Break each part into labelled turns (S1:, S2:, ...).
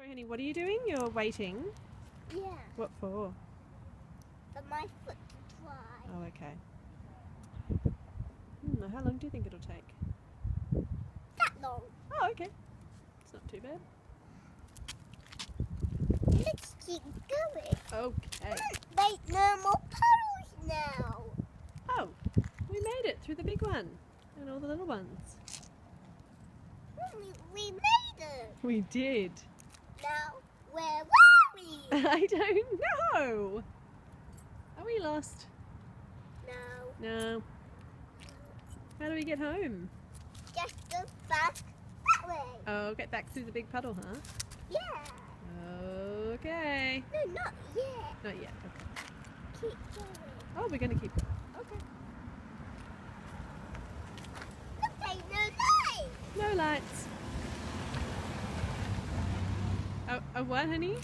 S1: Sorry, honey, what are you doing? You're waiting?
S2: Yeah,
S1: What for?
S2: for my foot to dry.
S1: Oh, okay. How long do you think it'll take?
S2: That long.
S1: Oh, okay. It's not too bad.
S2: Let's keep going.
S1: Okay.
S2: Make no more puddles now.
S1: Oh, we made it through the big one and all the little ones.
S2: We made it.
S1: We did.
S2: Now, where were we?
S1: I don't know. Are we lost?
S2: No,
S1: No. How do we get home?
S2: just go back that way.
S1: Oh, get back through the big puddle, huh?
S2: Yeah.
S1: Okay.
S2: No, not yet.
S1: Not yet. Okay.
S2: Keep going.
S1: Oh, we're going to keep going. Okay.
S2: Look, ain't no light.
S1: No lights. Oh, what, honey?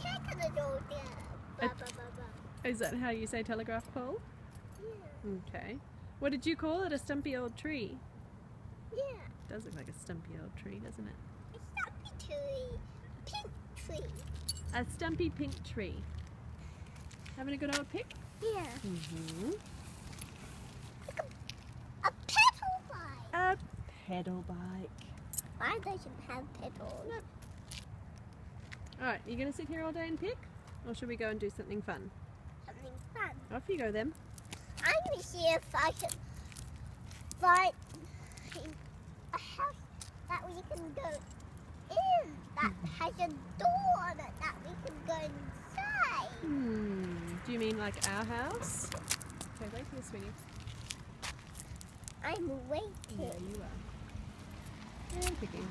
S2: Check on the door there. Ba, ba, ba, ba.
S1: Is that how you say telegraph pole?
S2: Yeah.
S1: Okay. What did you call it? A stumpy old tree?
S2: Yeah.
S1: It does look like a stumpy old tree, doesn't it?
S2: It's not a tree. Pink tree.
S1: A stumpy pink tree. Having a good old pick?
S2: Yeah.
S1: Mm-hmm.
S2: A pedal bike.
S1: A pedal bike.
S2: Mine doesn't have pedals.
S1: No. Alright, are you going to sit here all day and pick? Or should we go and do something fun?
S2: Something fun.
S1: Off you go then.
S2: I'm going to see if I can find a house that we can go in that has a door on it that we can go inside.
S1: Do you mean like our house? Okay, wait here, sweetie.
S2: I'm waiting.
S1: There you are. And picking.